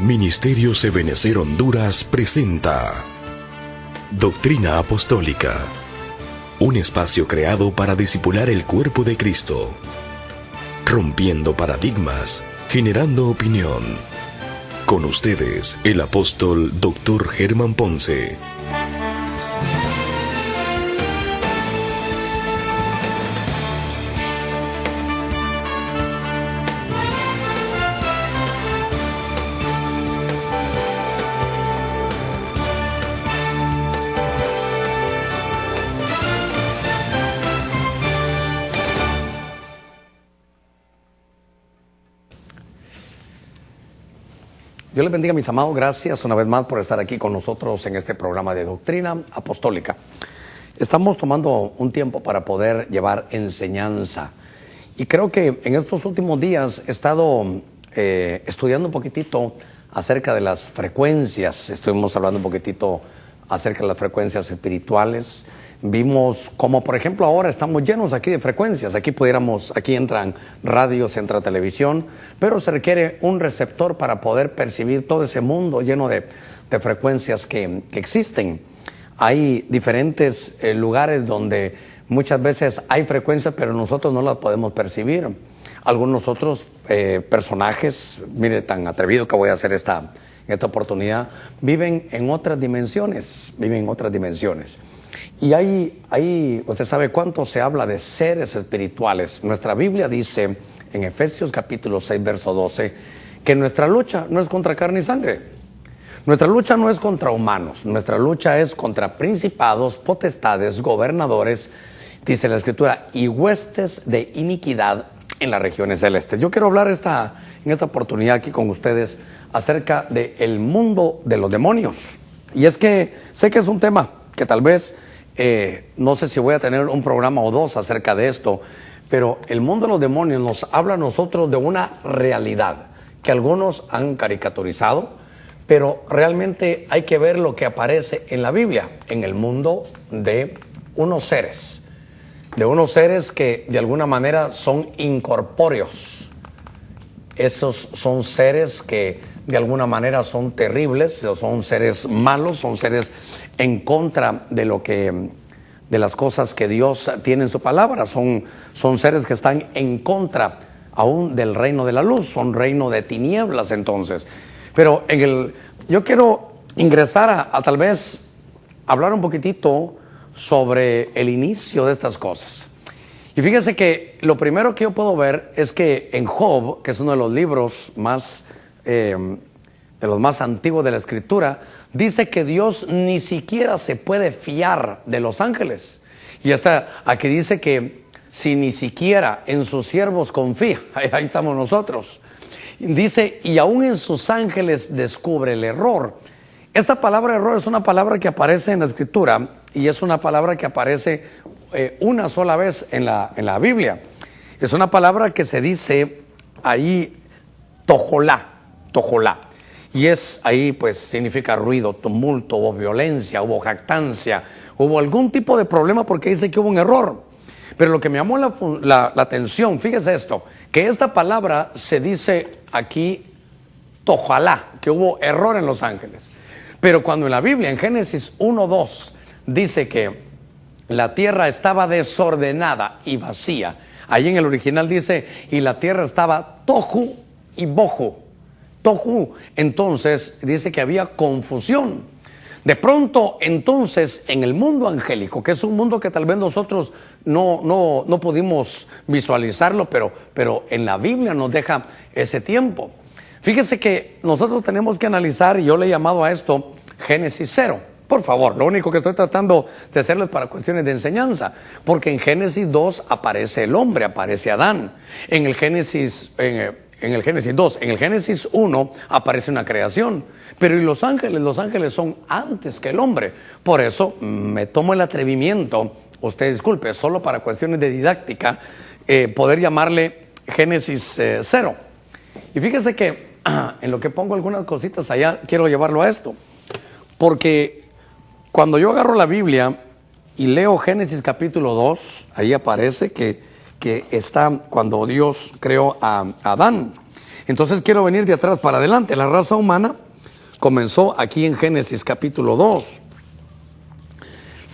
Ministerio Ebenecer Honduras presenta Doctrina Apostólica, un espacio creado para discipular el cuerpo de Cristo, rompiendo paradigmas, generando opinión. Con ustedes, el apóstol Dr. Germán Ponce. Dios les bendiga, mis amados. Gracias una vez más por estar aquí con nosotros en este programa de Doctrina Apostólica. Estamos tomando un tiempo para poder llevar enseñanza. Y creo que en estos últimos días he estado estudiando un poquitito acerca de las frecuencias. Estuvimos hablando un poquitito acerca de las frecuencias espirituales. Vimos como, por ejemplo, ahora estamos llenos aquí de frecuencias. Aquí entran radios, entra televisión, pero se requiere un receptor para poder percibir todo ese mundo lleno de frecuencias que existen. Hay diferentes lugares donde muchas veces hay frecuencias, pero nosotros no las podemos percibir. Algunos otros personajes, mire, tan atrevido que voy a hacer esta oportunidad, viven en otras dimensiones, Y ahí, usted sabe cuánto se habla de seres espirituales. Nuestra Biblia dice, en Efesios capítulo 6, verso 12, que nuestra lucha no es contra carne y sangre. Nuestra lucha no es contra humanos. Nuestra lucha es contra principados, potestades, gobernadores, dice la Escritura, y huestes de iniquidad en las regiones celestes. Yo quiero hablar en esta oportunidad aquí con ustedes acerca del mundo de los demonios. Y es que sé que es un tema que tal vez... no sé si voy a tener un programa o dos acerca de esto, pero el mundo de los demonios nos habla a nosotros de una realidad que algunos han caricaturizado, pero realmente hay que ver lo que aparece en la Biblia, en el mundo de unos seres que de alguna manera son incorpóreos. Esos son seres que de alguna manera son terribles, son seres malos, son seres en contra de las cosas que Dios tiene en su palabra, son seres que están en contra aún del reino de la luz, son reino de tinieblas entonces. Pero yo quiero ingresar a tal vez hablar un poquitito sobre el inicio de estas cosas. Y fíjese que lo primero que yo puedo ver es que en Job, que es uno de los libros de los más antiguos de la Escritura, dice que Dios ni siquiera se puede fiar de los ángeles. Y hasta aquí dice que si ni siquiera en sus siervos confía, ahí estamos nosotros. Dice, y aún en sus ángeles descubre el error. Esta palabra error es una palabra que aparece en la Escritura y es una palabra que aparece una sola vez en la Biblia. Es una palabra que se dice ahí tojolá. Y ahí pues significa ruido, tumulto, hubo violencia, hubo jactancia, hubo algún tipo de problema porque dice que hubo un error. Pero lo que me llamó la atención, fíjese esto, que esta palabra se dice aquí tojalá, que hubo error en los ángeles. Pero cuando en la Biblia, en Génesis 1:2, dice que la tierra estaba desordenada y vacía, ahí en el original dice, y la tierra estaba tohu y bohu. Tohu, entonces dice que había confusión. De pronto, entonces, en el mundo angélico, que es un mundo que tal vez nosotros no pudimos visualizarlo, pero en la Biblia nos deja ese tiempo. Fíjese que nosotros tenemos que analizar, y yo le he llamado a esto Génesis 0. Por favor, lo único que estoy tratando de hacerlo es para cuestiones de enseñanza, porque en Génesis 2 aparece el hombre, aparece Adán. En el Génesis 2, en el Génesis 1 aparece una creación, pero ¿y los ángeles? Los ángeles son antes que el hombre. Por eso me tomo el atrevimiento, usted disculpe, solo para cuestiones de didáctica, poder llamarle Génesis 0. Y fíjese que en lo que pongo algunas cositas allá, quiero llevarlo a esto, porque cuando yo agarro la Biblia y leo Génesis capítulo 2, ahí aparece que está cuando Dios creó a Adán. Entonces quiero venir de atrás para adelante. La raza humana comenzó aquí en Génesis capítulo 2.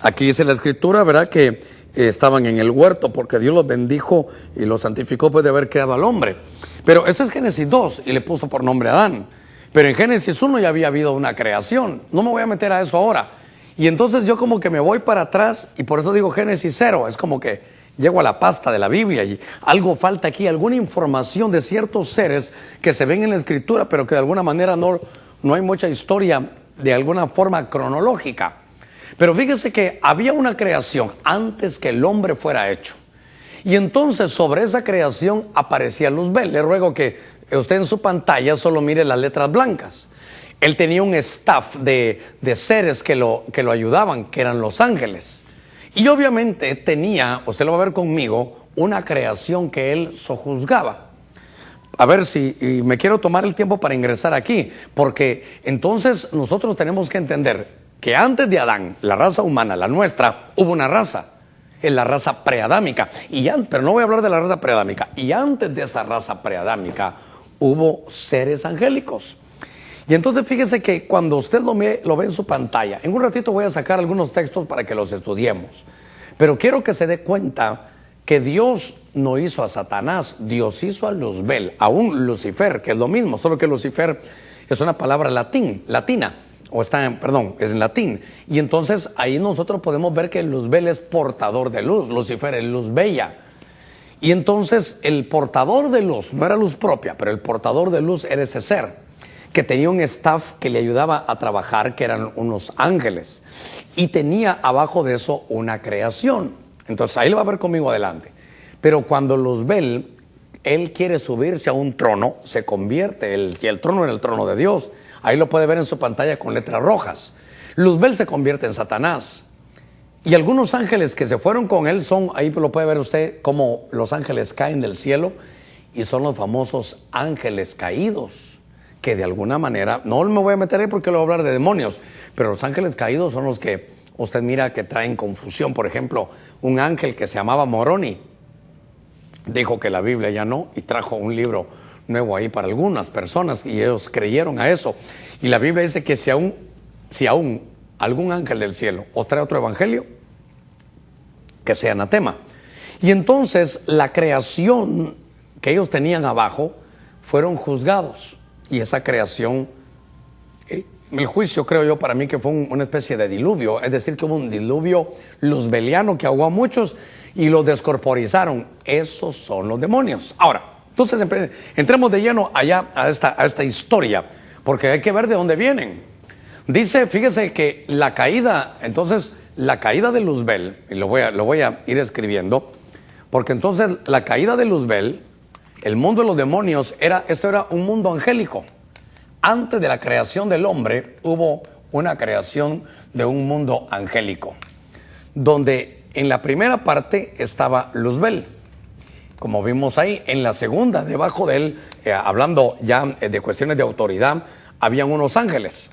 Aquí dice la escritura, ¿verdad?, que estaban en el huerto porque Dios los bendijo y los santificó después de haber creado al hombre. Pero esto es Génesis 2 y le puso por nombre Adán. Pero en Génesis 1 ya había habido una creación. No me voy a meter a eso ahora. Y entonces yo como que me voy para atrás y por eso digo Génesis 0. Es como que llego a la pasta de la Biblia y algo falta aquí, alguna información de ciertos seres que se ven en la escritura, pero que de alguna manera no hay mucha historia de alguna forma cronológica. Pero fíjese que había una creación antes que el hombre fuera hecho. Y entonces sobre esa creación aparecía Luzbel. Le ruego que usted en su pantalla solo mire las letras blancas. Él tenía un staff de seres que lo ayudaban, que eran los ángeles. Y obviamente tenía, usted lo va a ver conmigo, una creación que él sojuzgaba. A ver si me quiero tomar el tiempo para ingresar aquí, porque entonces nosotros tenemos que entender que antes de Adán, la raza humana, la nuestra, hubo una raza, es la raza preadámica, pero no voy a hablar de la raza preadámica, y antes de esa raza preadámica hubo seres angélicos. Y entonces fíjese que cuando usted lo ve en su pantalla, en un ratito voy a sacar algunos textos para que los estudiemos, pero quiero que se dé cuenta que Dios no hizo a Satanás, Dios hizo a Luzbel, a un Lucifer, que es lo mismo, solo que Lucifer es una palabra latina, es en latín. Y entonces ahí nosotros podemos ver que Luzbel es portador de luz, Lucifer es luz bella. Y entonces el portador de luz, no era luz propia, pero el portador de luz era ese ser, que tenía un staff que le ayudaba a trabajar, que eran unos ángeles. Y tenía abajo de eso una creación. Entonces ahí lo va a ver conmigo adelante. Pero cuando Luzbel, él quiere subirse a un trono, se convierte, y el trono era el trono de Dios. Ahí lo puede ver en su pantalla con letras rojas. Luzbel se convierte en Satanás. Y algunos ángeles que se fueron con él ahí lo puede ver usted, como los ángeles caen del cielo, y son los famosos ángeles caídos, que de alguna manera, no me voy a meter ahí porque le voy a hablar de demonios, pero los ángeles caídos son los que usted mira que traen confusión. Por ejemplo, un ángel que se llamaba Moroni dijo que la Biblia ya no, y trajo un libro nuevo ahí para algunas personas, y ellos creyeron a eso. Y la Biblia dice que si aún algún ángel del cielo os trae otro evangelio, que sea anatema. Y entonces la creación que ellos tenían abajo fueron juzgados, y esa creación, el juicio, creo yo, para mí que fue una especie de diluvio, es decir, que hubo un diluvio luzbeliano que ahogó a muchos y los descorporizaron. Esos son los demonios. Ahora, entonces entremos de lleno allá a esta historia, porque hay que ver de dónde vienen. Dice, fíjese que la caída de Luzbel, y lo voy a ir escribiendo, porque entonces la caída de Luzbel, el mundo de los demonios, esto era un mundo angélico. Antes de la creación del hombre hubo una creación de un mundo angélico, donde en la primera parte estaba Luzbel, como vimos ahí. En la segunda, debajo de él, hablando ya de cuestiones de autoridad, habían unos ángeles.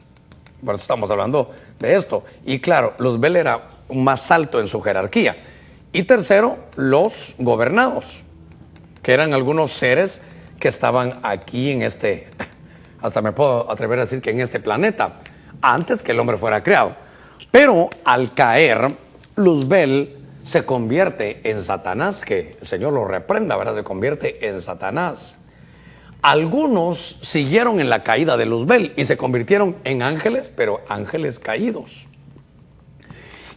Por eso estamos hablando de esto. Y claro, Luzbel era más alto en su jerarquía. Y tercero, los gobernados, que eran algunos seres que estaban aquí en hasta me puedo atrever a decir que en este planeta, antes que el hombre fuera creado. Pero al caer, Luzbel se convierte en Satanás, que el Señor lo reprenda, ¿verdad? Se convierte en Satanás. Algunos siguieron en la caída de Luzbel y se convirtieron en ángeles, pero ángeles caídos.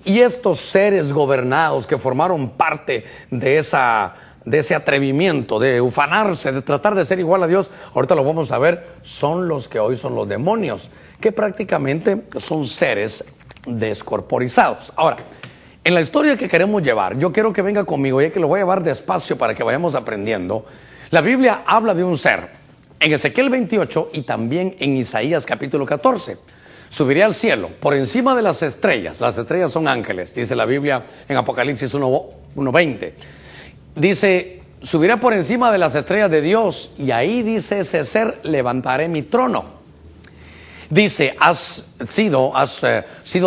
Y estos seres gobernados que formaron parte de ese atrevimiento, de ufanarse, de tratar de ser igual a Dios, ahorita lo vamos a ver, son los que hoy son los demonios, que prácticamente son seres descorporizados. Ahora, en la historia que queremos llevar, yo quiero que venga conmigo, ya que lo voy a llevar despacio para que vayamos aprendiendo. La Biblia habla de un ser en Ezequiel 28 y también en Isaías capítulo 14. Subiré al cielo por encima de las estrellas son ángeles, dice la Biblia en Apocalipsis 1:20. Dice, subiré por encima de las estrellas de Dios, y ahí dice ese ser, levantaré mi trono. Dice, has sido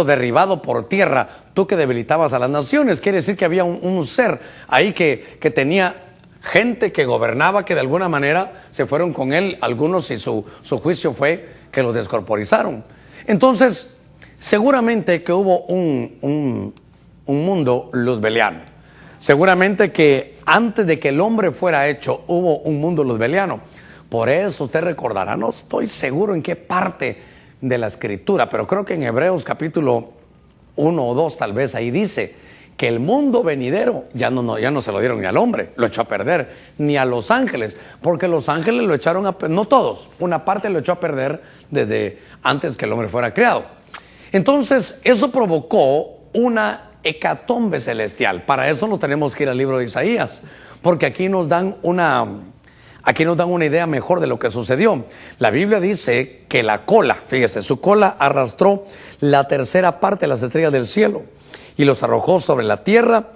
derribado por tierra, tú que debilitabas a las naciones. Quiere decir que había un ser ahí que tenía gente que gobernaba que de alguna manera se fueron con él, algunos, y su juicio fue que los descorporizaron. Entonces, seguramente que hubo un mundo luzbeliano. Seguramente que antes de que el hombre fuera hecho, hubo un mundo luzbeliano. Por eso usted recordará, no estoy seguro en qué parte de la escritura, pero creo que en Hebreos capítulo 1 o 2 tal vez ahí dice que el mundo venidero ya no se lo dieron ni al hombre, lo echó a perder, ni a los ángeles, porque los ángeles lo echaron a perder, no todos, una parte lo echó a perder desde antes que el hombre fuera creado. Entonces eso provocó una hecatombe celestial. Para eso no tenemos que ir al libro de Isaías, porque aquí nos dan una idea mejor de lo que sucedió. La Biblia dice que la cola, fíjese, su cola arrastró la tercera parte de las estrellas del cielo y los arrojó sobre la tierra.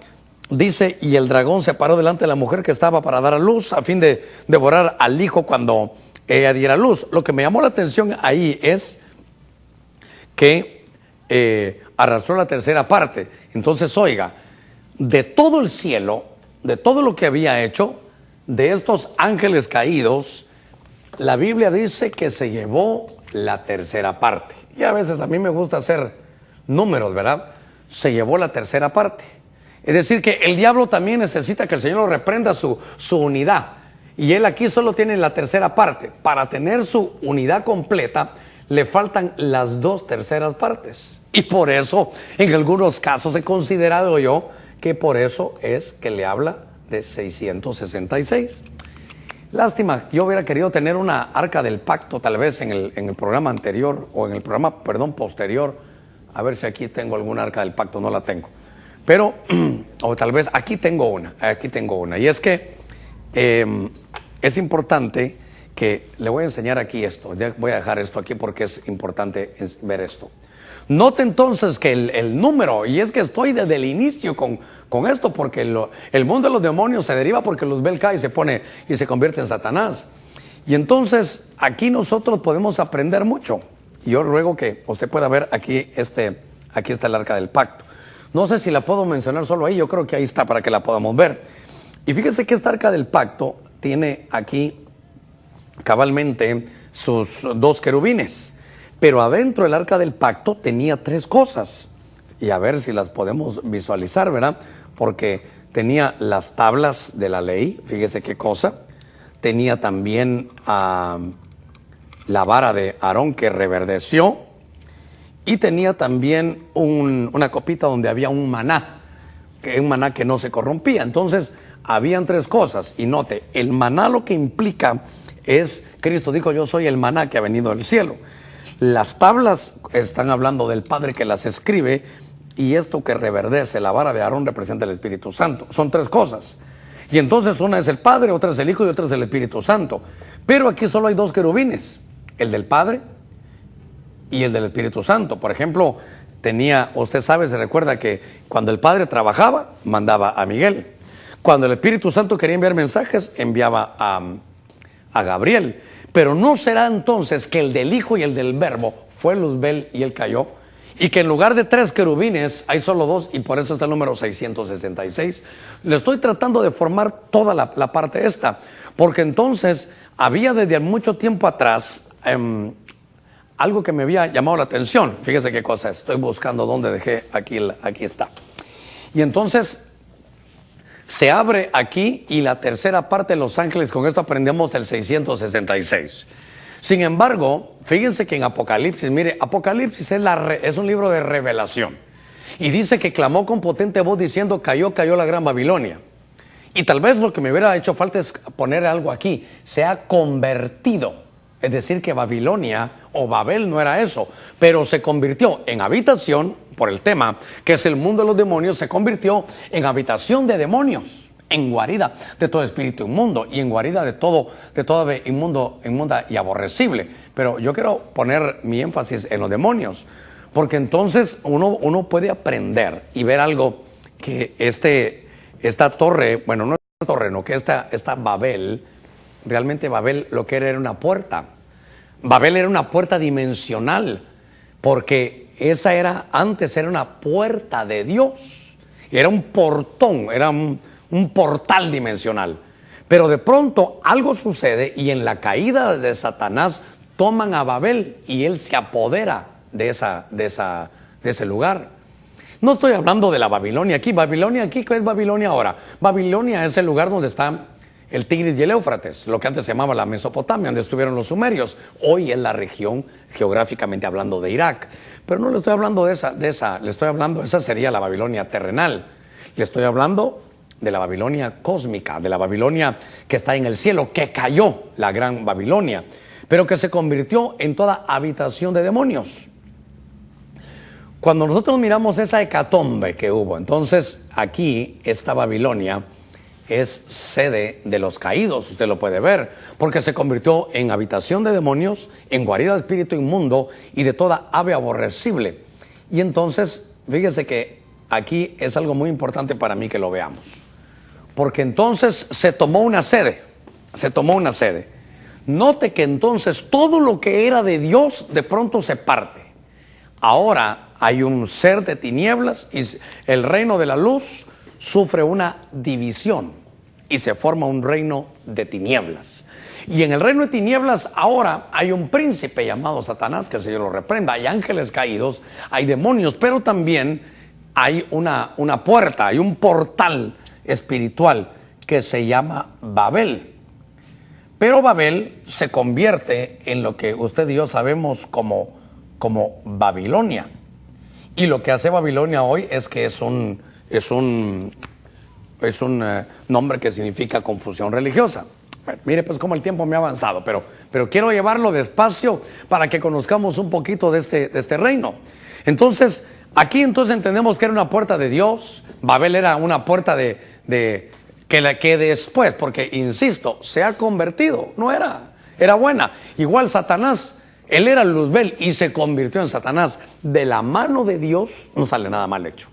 Dice, y el dragón se paró delante de la mujer que estaba para dar a luz, a fin de devorar al hijo cuando ella diera luz. Lo que me llamó la atención ahí es que arrastró la tercera parte. Entonces, oiga, de todo el cielo, de todo lo que había hecho, de estos ángeles caídos, la Biblia dice que se llevó la tercera parte. Y a veces a mí me gusta hacer números, ¿verdad? Se llevó la tercera parte. Es decir, que el diablo también necesita que el Señor lo reprenda su unidad. Y él aquí solo tiene la tercera parte. Para tener su unidad completa, le faltan las 2/3 partes. Y por eso, en algunos casos he considerado yo que por eso es que le habla de 666. Lástima, yo hubiera querido tener una arca del pacto tal vez en el programa anterior, o en el programa, perdón, posterior. A ver si aquí tengo alguna arca del pacto, no la tengo. Pero, o tal vez aquí tengo una. Y es que es importante que le voy a enseñar aquí esto. Voy a dejar esto aquí porque es importante ver esto. Note entonces que el número, y es que estoy desde el inicio con esto, porque el mundo de los demonios se deriva porque Luzbel cae y se convierte en Satanás. Y entonces aquí nosotros podemos aprender mucho. Yo ruego que usted pueda ver aquí está el arca del pacto. No sé si la puedo mencionar solo ahí, yo creo que ahí está para que la podamos ver. Y fíjense que esta arca del pacto tiene aquí cabalmente sus 2 querubines. Pero adentro del arca del pacto tenía 3 cosas. Y a ver si las podemos visualizar, ¿verdad? Porque tenía las tablas de la ley, fíjese qué cosa. Tenía también la vara de Aarón que reverdeció. Y tenía también una copita donde había un maná que no se corrompía. Entonces, habían 3 cosas. Y note, el maná lo que implica es, Cristo dijo, yo soy el maná que ha venido del cielo. Las tablas están hablando del Padre que las escribe, y esto que reverdece, la vara de Aarón, representa el Espíritu Santo. Son 3 cosas. Y entonces una es el Padre, otra es el Hijo y otra es el Espíritu Santo. Pero aquí solo hay 2 querubines, el del Padre y el del Espíritu Santo. Por ejemplo, usted sabe, se recuerda que cuando el Padre trabajaba, mandaba a Miguel. Cuando el Espíritu Santo quería enviar mensajes, enviaba a Gabriel. Pero no será entonces que el del Hijo y el del Verbo fue Luzbel y él cayó, y que en lugar de 3 querubines hay solo 2, y por eso está el número 666. Le estoy tratando de formar toda la parte esta, porque entonces había desde mucho tiempo atrás algo que me había llamado la atención. Fíjese qué cosa es. Estoy buscando dónde dejé, aquí está. Y entonces se abre aquí, y la tercera parte de los ángeles, con esto aprendemos el 666. Sin embargo, fíjense que en Apocalipsis, mire, Apocalipsis es un libro de revelación. Y dice que clamó con potente voz diciendo, cayó la gran Babilonia. Y tal vez lo que me hubiera hecho falta es poner algo aquí, se ha convertido. Es decir, que Babilonia o Babel no era eso, pero se convirtió en habitación, por el tema, que es el mundo de los demonios, se convirtió en habitación de demonios, en guarida de todo espíritu inmundo y en guarida de toda inmunda y aborrecible. Pero yo quiero poner mi énfasis en los demonios, porque entonces uno puede aprender y ver algo que esta torre, bueno, no es torre, no, que esta Babel, realmente Babel lo que era una puerta. Babel era una puerta dimensional, porque antes era una puerta de Dios. Era un portón, era un portal dimensional. Pero de pronto algo sucede y en la caída de Satanás toman a Babel y él se apodera de ese lugar. No estoy hablando de la Babilonia aquí. Babilonia aquí, ¿qué es Babilonia ahora? Babilonia es el lugar donde está el Tigris y el Éufrates, lo que antes se llamaba la Mesopotamia, donde estuvieron los sumerios. Hoy es la región, geográficamente hablando, de Irak. Pero no le estoy hablando de esa, le estoy hablando, esa sería la Babilonia terrenal. Le estoy hablando de la Babilonia cósmica, de la Babilonia que está en el cielo, que cayó, la gran Babilonia, pero que se convirtió en toda habitación de demonios. Cuando nosotros miramos esa hecatombe que hubo, entonces aquí esta Babilonia es sede de los caídos, usted lo puede ver, porque se convirtió en habitación de demonios, en guarida de espíritu inmundo y de toda ave aborrecible. Y entonces, fíjese que aquí es algo muy importante para mí que lo veamos, porque entonces se tomó una sede. Note que entonces todo lo que era de Dios de pronto se parte. Ahora hay un ser de tinieblas y el reino de la luz sufre una división y se forma un reino de tinieblas. Y en el reino de tinieblas ahora hay un príncipe llamado Satanás, que el Señor lo reprenda. Hay ángeles caídos, hay demonios, pero también hay una puerta, hay un portal espiritual que se llama Babel. Pero Babel se convierte en lo que usted y yo sabemos como Babilonia. Y lo que hace Babilonia hoy es que es un nombre que significa confusión religiosa. Mire pues cómo el tiempo me ha avanzado, pero quiero llevarlo despacio para que conozcamos un poquito de este reino. Entonces, aquí entonces entendemos que era una puerta de Dios. Babel era una puerta que después, porque insisto, se ha convertido, era buena. Igual Satanás, él era Luzbel y se convirtió en Satanás. De la mano de Dios no sale nada mal hecho.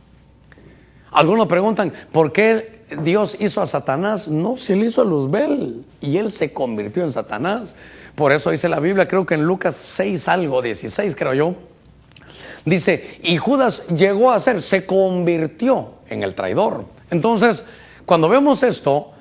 Algunos preguntan, ¿por qué Dios hizo a Satanás? No, si él hizo a Luzbel y él se convirtió en Satanás. Por eso dice la Biblia, creo que en Lucas 16 creo yo, dice, y Judas llegó a se convirtió en el traidor. Entonces, cuando vemos esto,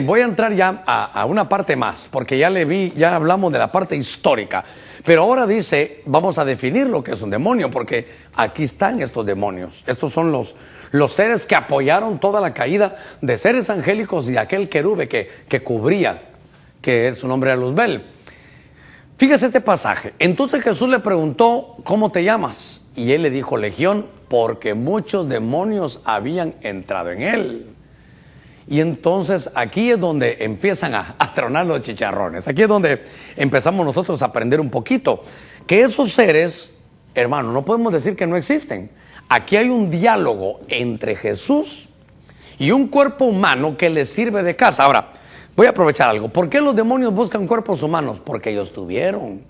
voy a entrar ya a una parte más, porque ya hablamos de la parte histórica. Pero ahora dice, vamos a definir lo que es un demonio, porque aquí están estos demonios. Estos son los seres que apoyaron toda la caída de seres angélicos y de aquel querube que cubría, que su nombre era Luzbel. Fíjese este pasaje. Entonces Jesús le preguntó, ¿cómo te llamas? Y él le dijo, Legión, porque muchos demonios habían entrado en él. Y entonces aquí es donde empiezan a tronar los chicharrones. Aquí es donde empezamos nosotros a aprender un poquito. Que esos seres, hermano, no podemos decir que no existen. Aquí hay un diálogo entre Jesús y un cuerpo humano que les sirve de casa. Ahora, voy a aprovechar algo. ¿Por qué los demonios buscan cuerpos humanos? Porque ellos tuvieron.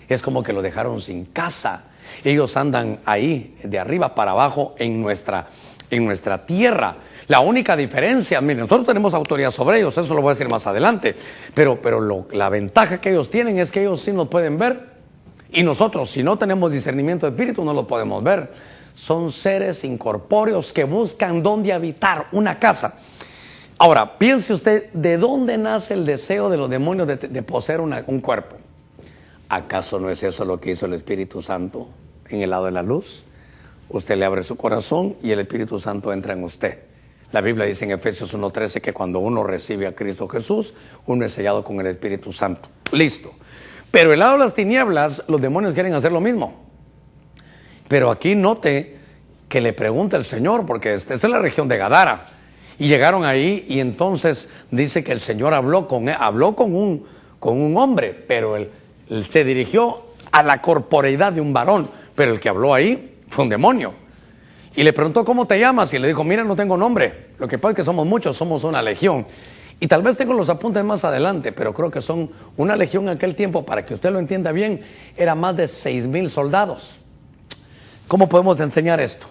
Es como que lo dejaron sin casa. Ellos andan ahí, de arriba para abajo, en nuestra tierra. La única diferencia, miren, nosotros tenemos autoridad sobre ellos, eso lo voy a decir más adelante, pero la ventaja que ellos tienen es que ellos sí nos pueden ver y nosotros, si no tenemos discernimiento de espíritu, no lo podemos ver. Son seres incorpóreos que buscan dónde habitar, una casa. Ahora, piense usted, ¿de dónde nace el deseo de los demonios de poseer un cuerpo? ¿Acaso no es eso lo que hizo el Espíritu Santo en el lado de la luz? Usted le abre su corazón y el Espíritu Santo entra en usted. La Biblia dice en Efesios 1:13 que cuando uno recibe a Cristo Jesús, uno es sellado con el Espíritu Santo. Listo. Pero el lado de las tinieblas, los demonios quieren hacer lo mismo. Pero aquí note que le pregunta el Señor, porque esta es la región de Gadara. Y llegaron ahí y entonces dice que el Señor habló con un hombre, pero él se dirigió a la corporeidad de un varón. Pero el que habló ahí fue un demonio. Y le preguntó, ¿cómo te llamas? Y le dijo, mira, no tengo nombre. Lo que pasa es que somos muchos, somos una legión. Y tal vez tengo los apuntes más adelante, pero creo que son una legión en aquel tiempo, para que usted lo entienda bien, era más de 6,000 soldados. ¿Cómo podemos enseñar esto?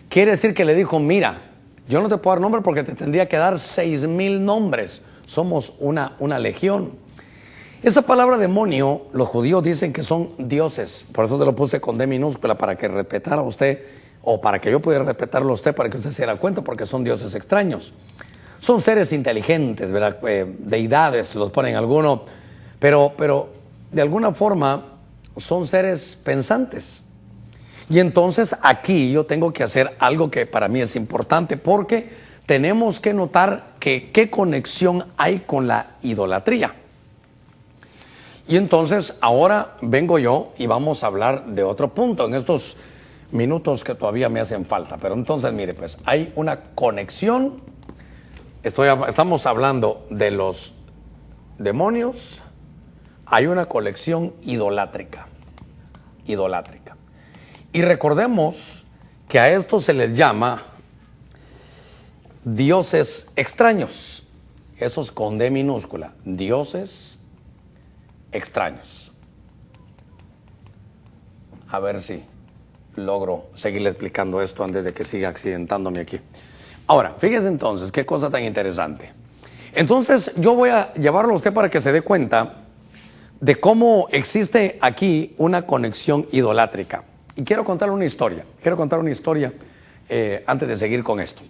Quiere decir que le dijo, mira, yo no te puedo dar nombre porque te tendría que dar 6,000 nombres. Somos una legión. Esa palabra demonio, los judíos dicen que son dioses. Por eso te lo puse con D minúscula, para que respetara usted, o para que yo pudiera respetarlo a usted, para que usted se diera cuenta, porque son dioses extraños. son seres inteligentes, ¿verdad? Deidades, los ponen algunos, pero de alguna forma son seres pensantes. Y entonces aquí yo tengo que hacer algo que para mí es importante, porque tenemos que notar que qué conexión hay con la idolatría. Y entonces ahora vengo yo y vamos a hablar de otro punto en estos minutos que todavía me hacen falta. Pero entonces mire, pues hay una conexión. Estamos hablando de los demonios. Hay una conexión idolátrica. Y recordemos que a esto se les llama dioses extraños. Eso es con D minúscula. Dioses extraños. A ver si logro seguirle explicando esto antes de que siga accidentándome aquí. Ahora, fíjese entonces, qué cosa tan interesante. Entonces, yo voy a llevarlo a usted para que se dé cuenta de cómo existe aquí una conexión idolátrica. Y quiero contarle una historia. Antes de seguir con esto.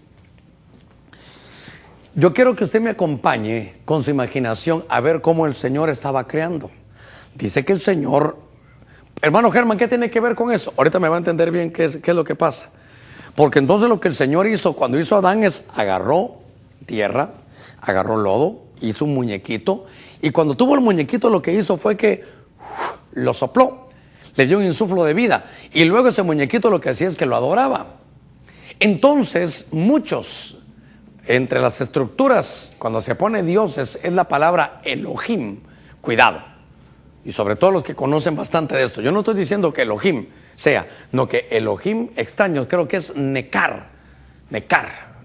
Yo quiero que usted me acompañe con su imaginación a ver cómo el Señor estaba creando. Dice que el Señor... Hermano Germán, ¿qué tiene que ver con eso? Ahorita me va a entender bien qué es lo que pasa. Porque entonces lo que el Señor hizo cuando hizo a Adán es agarró tierra, agarró lodo, hizo un muñequito. Y cuando tuvo el muñequito, lo que hizo fue que lo sopló. Le dio un insuflo de vida. Y luego ese muñequito lo que hacía es que lo adoraba. Entonces, muchos, entre las estructuras, cuando se pone dioses, es la palabra Elohim. Cuidado. Y sobre todo los que conocen bastante de esto. Yo no estoy diciendo que Elohim sea, no, que Elohim extraños, creo que es Nekar.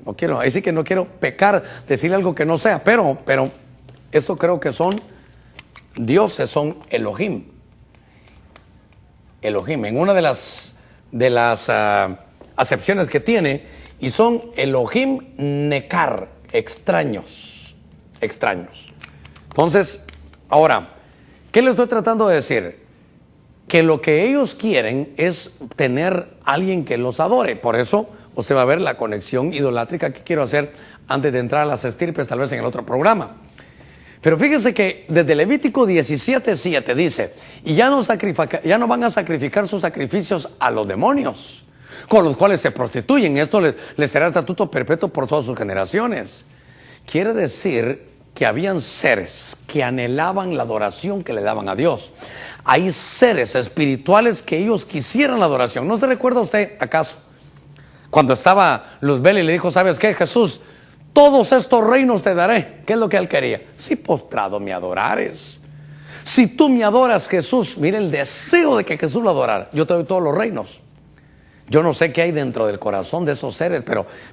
No quiero, ahí sí que no quiero pecar, decirle algo que no sea, pero esto creo que son dioses, son Elohim. En una de las acepciones que tiene, y son Elohim Nekar, extraños. Entonces, ahora, ¿qué le estoy tratando de decir? Que lo que ellos quieren es tener alguien que los adore. Por eso usted va a ver la conexión idolátrica que quiero hacer antes de entrar a las estirpes, tal vez en el otro programa. Pero fíjese que desde Levítico 17:7 dice, y ya no van a sacrificar sus sacrificios a los demonios, con los cuales se prostituyen. Esto les será estatuto perpetuo por todas sus generaciones. Quiere decir que habían seres que anhelaban la adoración que le daban a Dios. Hay seres espirituales que ellos quisieran la adoración. ¿No se recuerda usted, acaso, cuando estaba Luzbel y le dijo, ¿sabes qué, Jesús? Todos estos reinos te daré. ¿Qué es lo que él quería? Si postrado me adorares. Si tú me adoras, Jesús, mire el deseo de que Jesús lo adorara. Yo te doy todos los reinos. Yo no sé qué hay dentro del corazón de esos seres,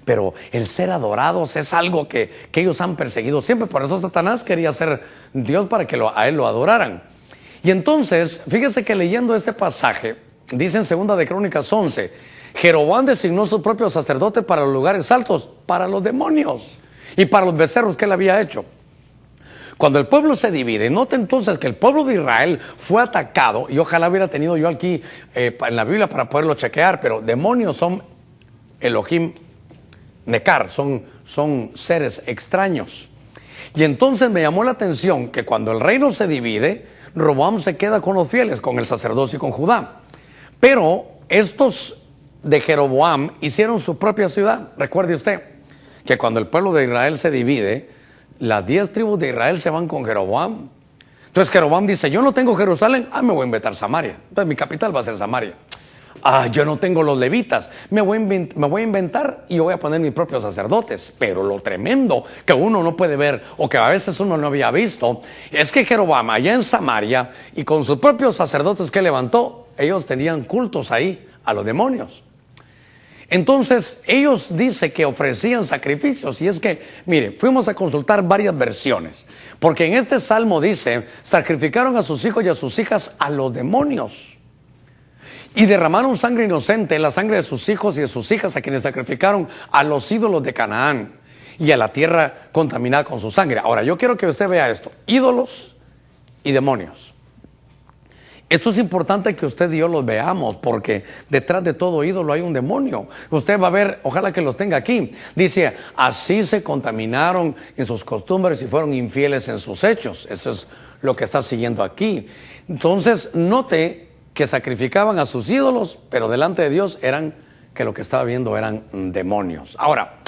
pero el ser adorados es algo que ellos han perseguido siempre. Por eso Satanás quería ser Dios para que a él lo adoraran. Y entonces, fíjese que leyendo este pasaje, dice en 2 de Crónicas 11, Jeroboam designó su propio sacerdote para los lugares altos, para los demonios y para los becerros que él había hecho. Cuando el pueblo se divide, note entonces que el pueblo de Israel fue atacado, y ojalá hubiera tenido yo aquí en la Biblia para poderlo chequear, pero demonios son Elohim Nekar, son seres extraños. Y entonces me llamó la atención que cuando el reino se divide, Roboam se queda con los fieles, con el sacerdocio y con Judá. Pero estos de Jeroboam hicieron su propia ciudad. Recuerde usted que cuando el pueblo de Israel se divide, las 10 tribus de Israel se van con Jeroboam. Entonces Jeroboam dice, yo no tengo Jerusalén, me voy a inventar Samaria. Entonces mi capital va a ser Samaria. Yo no tengo los levitas, me voy a inventar y yo voy a poner mis propios sacerdotes. Pero lo tremendo que uno no puede ver, o que a veces uno no había visto, es que Jeroboam allá en Samaria, y con sus propios sacerdotes que levantó, ellos tenían cultos ahí a los demonios. Entonces ellos dicen que ofrecían sacrificios, y es que, mire, fuimos a consultar varias versiones, porque en este salmo dice, sacrificaron a sus hijos y a sus hijas a los demonios, y derramaron sangre inocente, la sangre de sus hijos y de sus hijas, a quienes sacrificaron a los ídolos de Canaán y a la tierra contaminada con su sangre. Ahora, yo quiero que usted vea esto, ídolos y demonios. Esto es importante que usted y yo los veamos, porque detrás de todo ídolo hay un demonio. Usted va a ver, ojalá que los tenga aquí. Dice, así se contaminaron en sus costumbres y fueron infieles en sus hechos. Eso es lo que está siguiendo aquí. Entonces, note que sacrificaban a sus ídolos, pero delante de Dios que lo que estaba viendo eran demonios. Ahora,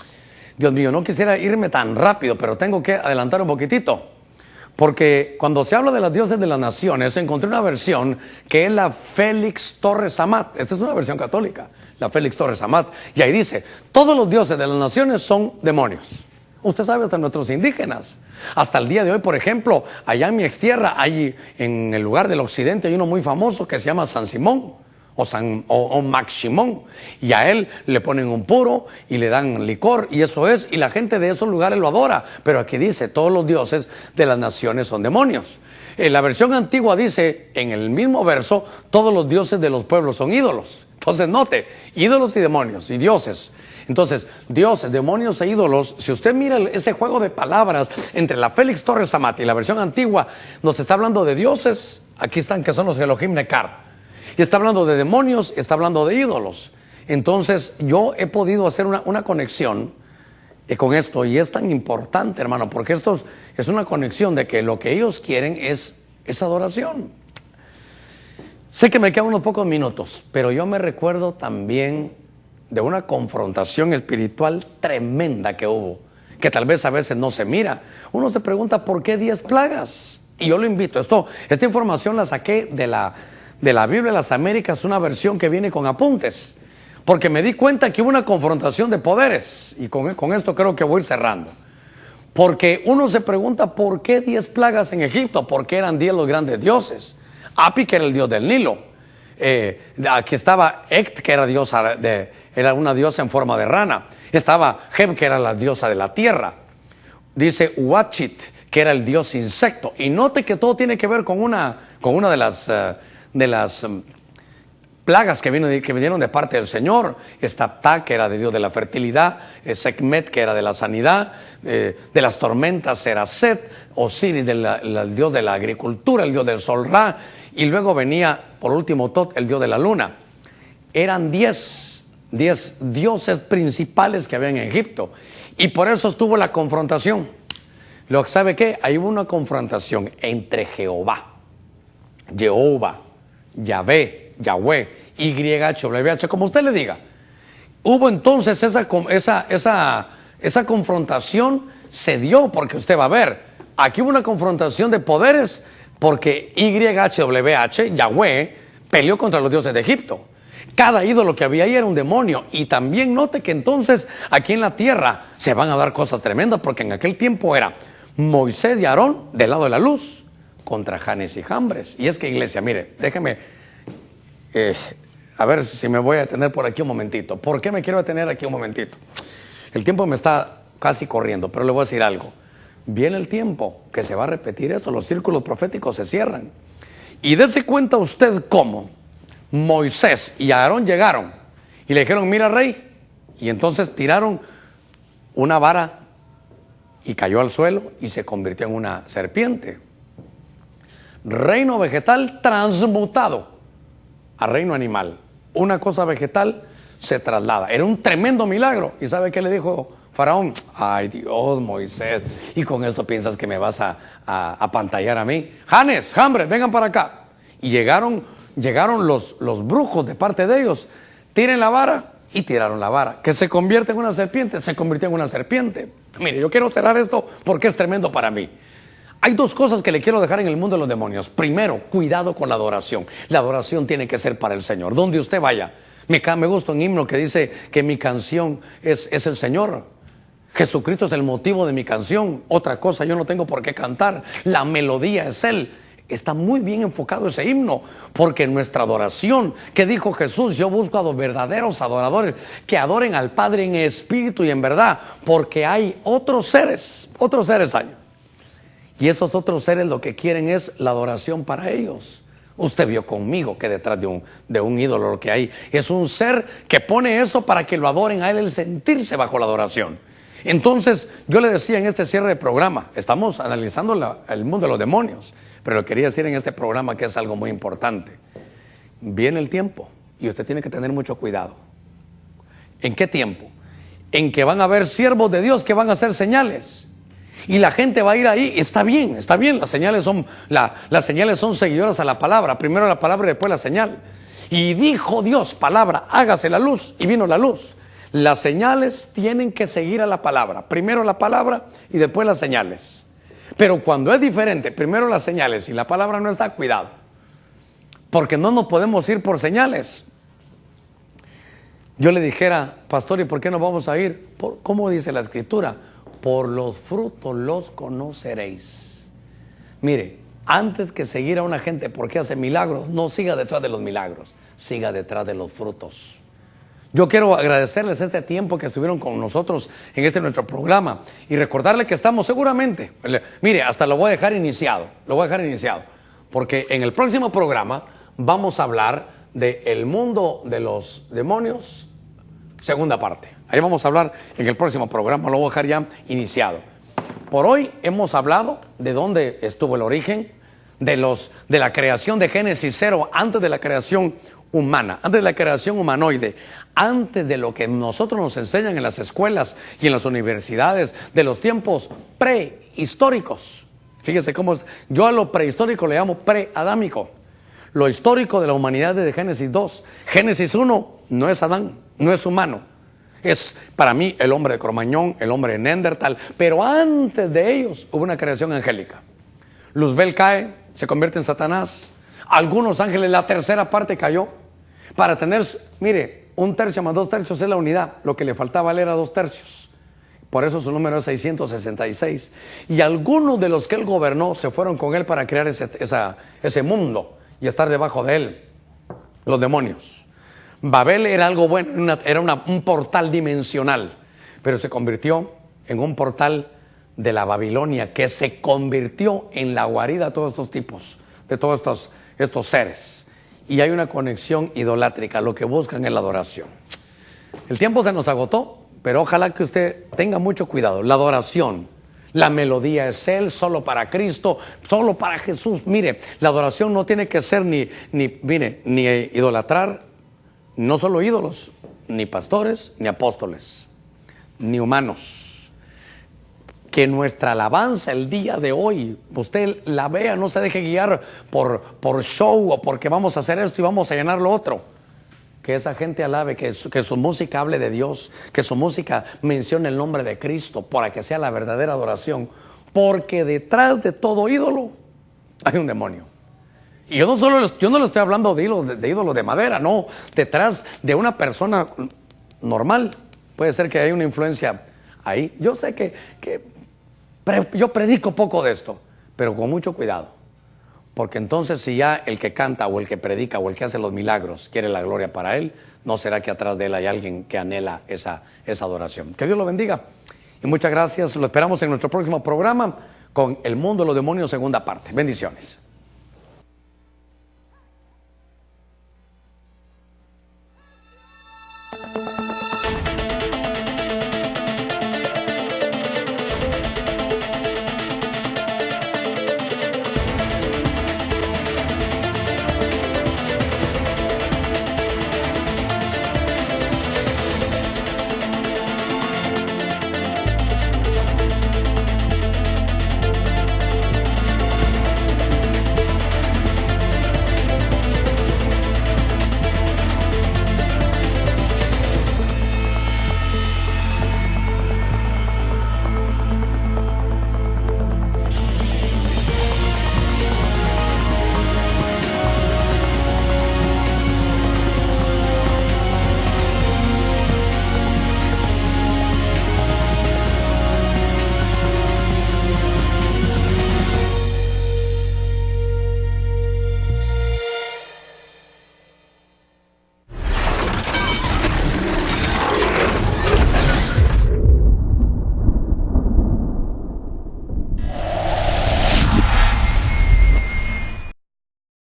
Dios mío, no quisiera irme tan rápido, pero tengo que adelantar un poquitito. Porque cuando se habla de los dioses de las naciones, encontré una versión que es la Félix Torres Amat. Esta es una versión católica, la Félix Torres Amat. Y ahí dice, todos los dioses de las naciones son demonios. Usted sabe, hasta nuestros indígenas. Hasta el día de hoy, por ejemplo, allá en mi extierra, hay en el lugar del occidente, hay uno muy famoso que se llama San Simón. O Maximón, y a él le ponen un puro y le dan licor, y eso es, y la gente de esos lugares lo adora. Pero aquí dice, todos los dioses de las naciones son demonios. La versión antigua dice, en el mismo verso, todos los dioses de los pueblos son ídolos. Entonces note, ídolos y demonios, y dioses. Entonces, dioses, demonios e ídolos, si usted mira ese juego de palabras entre la Félix Torres Amat y la versión antigua, nos está hablando de dioses, aquí están, que son los Elohim Nekar. Y está hablando de demonios, está hablando de ídolos. Entonces yo he podido hacer una conexión con esto, y es tan importante, hermano, porque esto es una conexión de que lo que ellos quieren es adoración. Sé que me quedan unos pocos minutos, pero yo me recuerdo también de una confrontación espiritual tremenda que hubo, que tal vez a veces no se mira. Uno se pregunta, ¿por qué 10 plagas? Y yo lo invito, esta información la saqué de la Biblia de las Américas, una versión que viene con apuntes, porque me di cuenta que hubo una confrontación de poderes, y con esto creo que voy a ir cerrando. Porque uno se pregunta, ¿por qué 10 plagas en Egipto? ¿Por qué eran 10 los grandes dioses? Api, que era el dios del Nilo. Aquí estaba Ect, que era una diosa en forma de rana. Estaba Heb, que era la diosa de la tierra. Dice Uachit, que era el dios insecto. Y note que todo tiene que ver con una de las plagas que vinieron de parte del Señor. Está Ptah, que era de Dios de la fertilidad, Sekhmet, que era de la sanidad, de las tormentas era Set, Osiris, el dios de la agricultura, el dios del sol Ra, y luego venía, por último, Tot, el dios de la luna. Eran 10 dioses principales que había en Egipto, y por eso estuvo la confrontación. ¿Sabe qué? Ahí hubo una confrontación entre Jehová, Yahvé, Yahweh, YHWH, como usted le diga. Hubo entonces esa confrontación, se dio, porque usted va a ver, aquí hubo una confrontación de poderes, porque YHWH, Yahweh, peleó contra los dioses de Egipto. Cada ídolo que había ahí era un demonio. Y también note que entonces aquí en la tierra se van a dar cosas tremendas, porque en aquel tiempo era Moisés y Aarón del lado de la luz contra Janes y Jambres. Y es que, iglesia, mire, déjeme a ver si me voy a detener por aquí un momentito. ¿Por qué me quiero detener aquí un momentito? El tiempo me está casi corriendo, pero le voy a decir algo. Viene el tiempo que se va a repetir esto, los círculos proféticos se cierran. Y dése cuenta usted cómo Moisés y Aarón llegaron y le dijeron, mira, rey, y entonces tiraron una vara y cayó al suelo y se convirtió en una serpiente. Reino vegetal transmutado a reino animal. Una cosa vegetal se traslada. Era un tremendo milagro. ¿Y sabe qué le dijo Faraón? Ay, Dios, Moisés, y con esto piensas que me vas a apantallar a mí. Janes, Jambres, vengan para acá. Y llegaron los brujos de parte de ellos. Tiren la vara, y tiraron la vara. Que se convierte en una serpiente, se convirtió en una serpiente. Mire, yo quiero cerrar esto porque es tremendo para mí. Hay dos cosas que le quiero dejar en el mundo de los demonios. Primero, cuidado con la adoración. La adoración tiene que ser para el Señor. Donde usted vaya. Me gusta un himno que dice que mi canción es el Señor. Jesucristo es el motivo de mi canción. Otra cosa yo no tengo por qué cantar. La melodía es Él. Está muy bien enfocado ese himno, porque nuestra adoración, que dijo Jesús, yo busco a los verdaderos adoradores que adoren al Padre en espíritu y en verdad, porque hay otros seres hay. Y esos otros seres lo que quieren es la adoración para ellos. Usted vio conmigo que detrás de un ídolo lo que hay es un ser que pone eso para que lo adoren a él, el sentirse bajo la adoración. Entonces, yo le decía en este cierre de programa, estamos analizando el mundo de los demonios, pero lo quería decir en este programa que es algo muy importante. Viene el tiempo y usted tiene que tener mucho cuidado. ¿En qué tiempo? En que van a haber siervos de Dios que van a hacer señales. Y la gente va a ir ahí. Está bien. Las señales son seguidoras a la palabra. Primero la palabra y después la señal. Y dijo Dios, palabra, hágase la luz. Y vino la luz. Las señales tienen que seguir a la palabra. Primero la palabra y después las señales. Pero cuando es diferente, primero las señales y la palabra no está, cuidado. Porque no nos podemos ir por señales. Yo le dijera, pastor, ¿y por qué no vamos a ir? ¿Cómo dice la Escritura? Por los frutos los conoceréis. Mire, antes que seguir a una gente porque hace milagros, no siga detrás de los milagros, siga detrás de los frutos. Yo quiero agradecerles este tiempo que estuvieron con nosotros en este nuestro programa y recordarle que estamos seguramente, mire, hasta lo voy a dejar iniciado, porque en el próximo programa vamos a hablar del mundo de los demonios, segunda parte. Ahí vamos a hablar en el próximo programa, lo voy a dejar ya iniciado. Por hoy hemos hablado de dónde estuvo el origen, de la creación de Génesis 0, antes de la creación humana, antes de la creación humanoide, antes de lo que nosotros nos enseñan en las escuelas y en las universidades, de los tiempos prehistóricos. Fíjese cómo yo a lo prehistórico le llamo preadámico. Lo histórico de la humanidad es de Génesis 2. Génesis 1 no es Adán, no es humano. Es para mí el hombre de Cromañón, el hombre de Neandertal. Pero antes de ellos hubo una creación angélica. Luzbel cae, se convierte en Satanás. Algunos ángeles, la tercera parte cayó. Para tener, mire, 1/3 más 2/3 es la unidad. Lo que le faltaba a él era 2/3. Por eso su número es 666. Y algunos de los que él gobernó se fueron con él para crear ese mundo y estar debajo de él. Los demonios. Babel era algo bueno, era un portal dimensional, pero se convirtió en un portal de la Babilonia que se convirtió en la guarida de todos estos tipos, de todos estos seres. Y hay una conexión idolátrica, lo que buscan es la adoración. El tiempo se nos agotó, pero ojalá que usted tenga mucho cuidado. La adoración, la melodía es Él, solo para Cristo, solo para Jesús. Mire, la adoración no tiene que ser ni idolatrar, no solo ídolos, ni pastores, ni apóstoles, ni humanos. Que nuestra alabanza el día de hoy, usted la vea, no se deje guiar por show o porque vamos a hacer esto y vamos a llenar lo otro. Que esa gente alabe, que su música hable de Dios, que su música mencione el nombre de Cristo para que sea la verdadera adoración. Porque detrás de todo ídolo hay un demonio. Y yo no le estoy hablando de ídolos de madera, no. Detrás de una persona normal puede ser que hay una influencia ahí. Yo sé yo predico poco de esto, pero con mucho cuidado. Porque entonces si ya el que canta o el que predica o el que hace los milagros quiere la gloria para él, ¿no será que atrás de él hay alguien que anhela esa adoración? Que Dios lo bendiga. Y muchas gracias. Lo esperamos en nuestro próximo programa con El Mundo de los Demonios, segunda parte. Bendiciones.